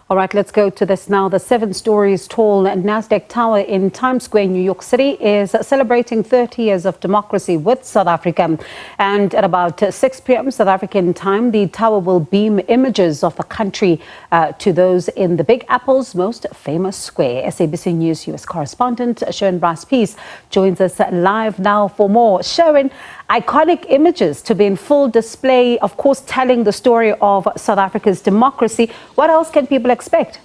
All right, let's go to this now. The 7 stories tall Nasdaq Tower in Times Square, New York City, is celebrating 30 years of democracy with South Africa. And at about 6 p.m. South African time, the tower will beam images of the country to those in the Big Apple's most famous square. SABC News US correspondent Sherwin Pease joins us live now for more. Sherwin, iconic images to be in full display, of course, telling the story of South Africa's democracy. What else can people expect?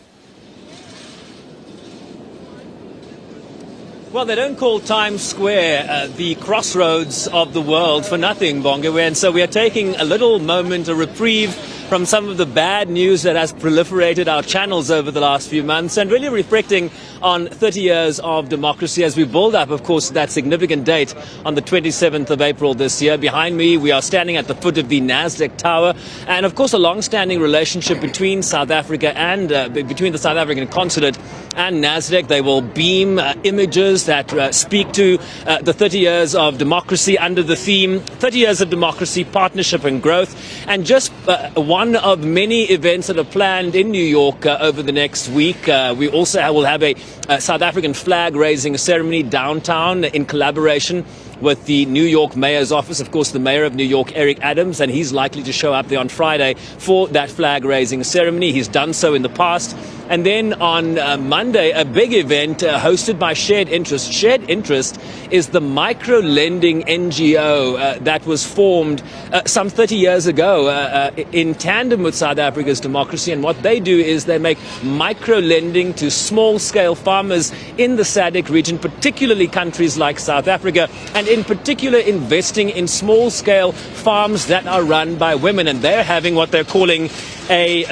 Well, they don't call Times Square the crossroads of the world for nothing, Bongewe, and so we are taking a little moment, a reprieve from some of the bad news that has proliferated our channels over the last few months, and really reflecting on 30 years of democracy as we build up, of course, that significant date on the 27th of April this year. Behind me, we are standing at the foot of the Nasdaq Tower, and of course, a long-standing relationship between South Africa and between the South African consulate and Nasdaq. They will beam images that speak to the 30 years of democracy under the theme 30 years of democracy, partnership and growth, and just one of many events that are planned in New York over the next week. We also will have a South African flag raising ceremony downtown in collaboration with the New York Mayor's office, of course, the Mayor of New York, Eric Adams, and he's likely to show up there on Friday for that flag-raising ceremony. He's done so in the past. And then on Monday, a big event hosted by Shared Interest. Shared Interest is the micro-lending NGO that was formed some 30 years ago in tandem with South Africa's democracy. And what they do is they make micro-lending to small-scale farmers in the SADC region, particularly countries like South Africa, and in particular investing in small-scale farms that are run by women. And they're having what they're calling a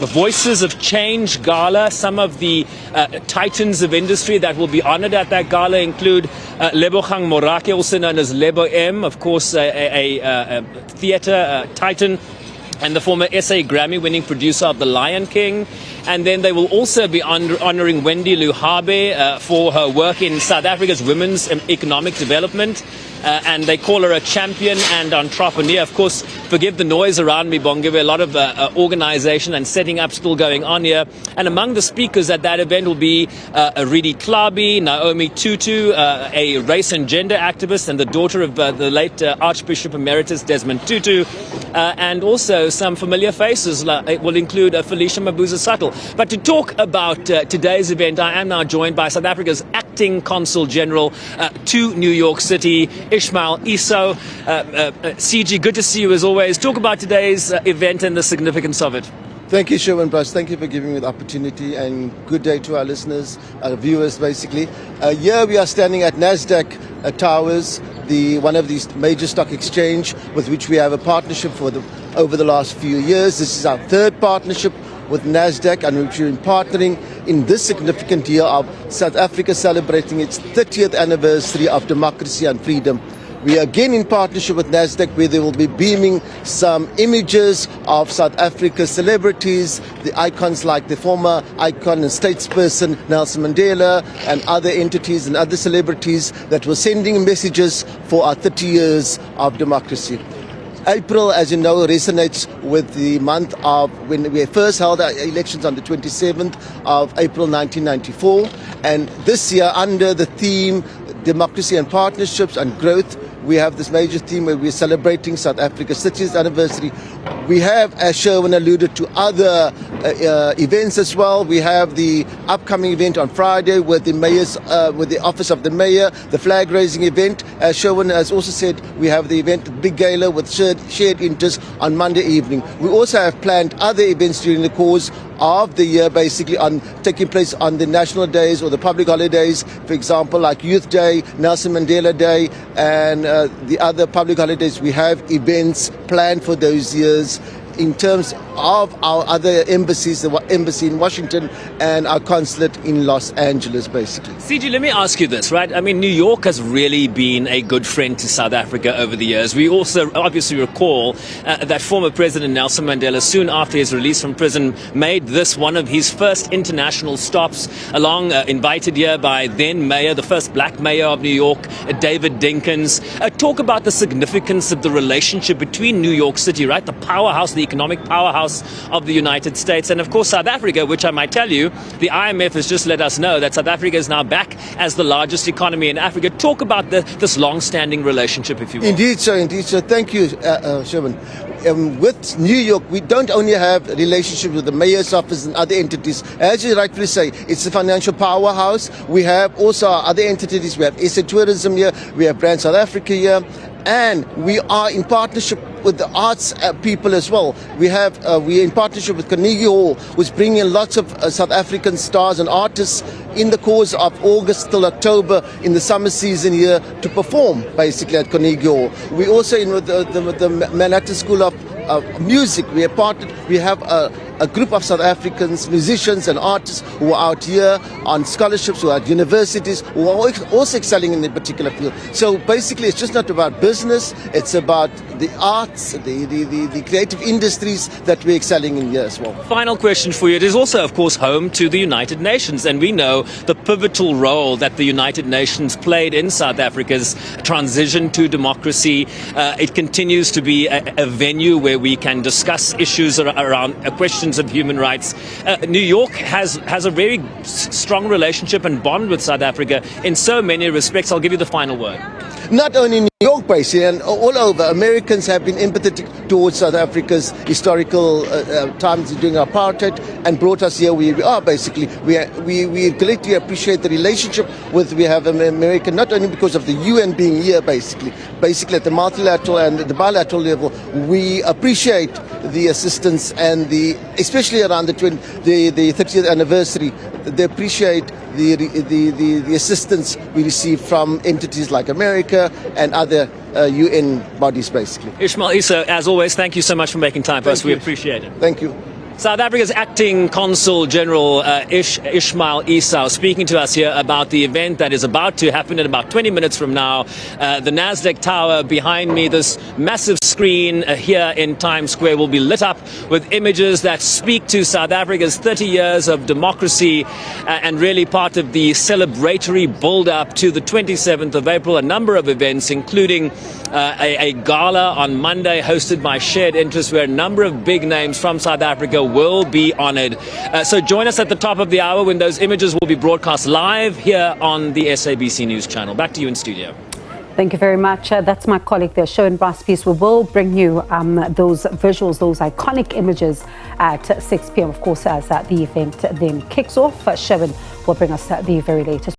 Voices of Change Gala. Some of the titans of industry that will be honored at that gala include Lebogang Morake, also known as Lebo M, of course, a theater titan, and the former SA Grammy-winning producer of The Lion King. And then they will also be honoring Wendy Luhabe for her work in South Africa's women's economic development. And they call her a champion and entrepreneur. Of course, forgive the noise around me, Bongewe, a lot of organization and setting up still going on here. And among the speakers at that event will be Redi Tlabi, Naomi Tutu, a race and gender activist and the daughter of the late Archbishop Emeritus Desmond Tutu, and also some familiar faces. It will include Felicia Mabuza-Suttle. But to talk about today's event, I am now joined by South Africa's acting Consul General to New York City, Ishmael Iso. CG, good to see you as always. Talk about today's event and the significance of it. Thank you, Sherwin. Bryce. Thank you for giving me the opportunity, and good day to our listeners, our viewers, basically. Here we are standing at Nasdaq Towers, one of these major stock exchange with which we have a partnership over the last few years. This is our third partnership with Nasdaq, and which we've been partnering in this significant year of South Africa celebrating its 30th anniversary of democracy and freedom. We are again in partnership with Nasdaq, where they will be beaming some images of South Africa's celebrities, the icons like the former icon and statesperson Nelson Mandela, and other entities and other celebrities that were sending messages for our 30 years of democracy. April, as you know, resonates with the month of when we first held our elections on the 27th of April 1994. And this year, under the theme Democracy and Partnerships and Growth, we have this major theme where we're celebrating South Africa's 30th anniversary. We have, as Sherwin alluded to, other events as well. We have the upcoming event on Friday with the Office of the Mayor, the flag-raising event. As Sherwin has also said, we have the event, the Big Gala with shared Interest on Monday evening. We also have planned other events during the course of the year, basically taking place on the national days or the public holidays, for example, like Youth Day, Nelson Mandela Day, and the other public holidays. We have events planned for those years in terms of our other embassies, the embassy in Washington and our consulate in Los Angeles, basically. CG, let me ask you this, right? I mean, New York has really been a good friend to South Africa over the years. We also obviously recall that former President Nelson Mandela, soon after his release from prison, made this one of his first international stops, invited here by then Mayor, the first black Mayor of New York, David Dinkins. talk about the significance of the relationship between New York City, right, the powerhouse, the economic powerhouse of the United States, and of course South Africa, which I might tell you, the IMF has just let us know that South Africa is now back as the largest economy in Africa. Talk about this long-standing relationship, if you will. Indeed, sir. Indeed, sir. Thank you, Sherwin. With New York, we don't only have a relationship with the mayor's office and other entities. As you rightfully say, it's a financial powerhouse. We have also our other entities. We have SA Tourism here. We have Brand South Africa here. And we are in partnership with the arts people as well. We are in partnership with Carnegie Hall, who's bringing lots of South African stars and artists in the course of August till October in the summer season here to perform basically at Carnegie Hall. We also in with the Manhattan School of Music. We are partnered. We have a group of South Africans, musicians and artists who are out here on scholarships, who are at universities, who are also excelling in a particular field. So basically it's just not about business, it's about the arts, the creative industries that we're excelling in here as well. Final question for you. It is also, of course, home to the United Nations, and we know the pivotal role that the United Nations played in South Africa's transition to democracy. It continues to be a venue where we can discuss issues around questions of human rights. New York has a very strong relationship and bond with South Africa in so many respects. I'll give you the final word. Not only New York, basically, and all over, Americans have been empathetic towards South Africa's historical times during apartheid and brought us here where we are, basically. We greatly appreciate the relationship we have in America, not only because of the UN being here, basically at the multilateral and the bilateral level. We appreciate the assistance and especially around the 30th anniversary, they appreciate the assistance we receive from entities like America and other UN bodies, basically. Ismail Issa, as always, thank you so much for making time for us. We appreciate it. Thank you. South Africa's acting consul general Ismail Issa speaking to us here about the event that is about to happen in about 20 minutes from now. The Nasdaq Tower behind me, this massive screen here in Times Square will be lit up with images that speak to South Africa's 30 years of democracy and really part of the celebratory build-up to the 27th of April. A number of events, including a gala on Monday hosted by Shared Interest, where a number of big names from South Africa will be honored. So join us at the top of the hour when those images will be broadcast live here on the SABC News channel. Back to you in studio. Thank you very much. That's my colleague there, Sherwin, Bryce, Pease. We will bring you those visuals, those iconic images at 6 p.m. Of course, as the event then kicks off. Sherwin will bring us the very latest.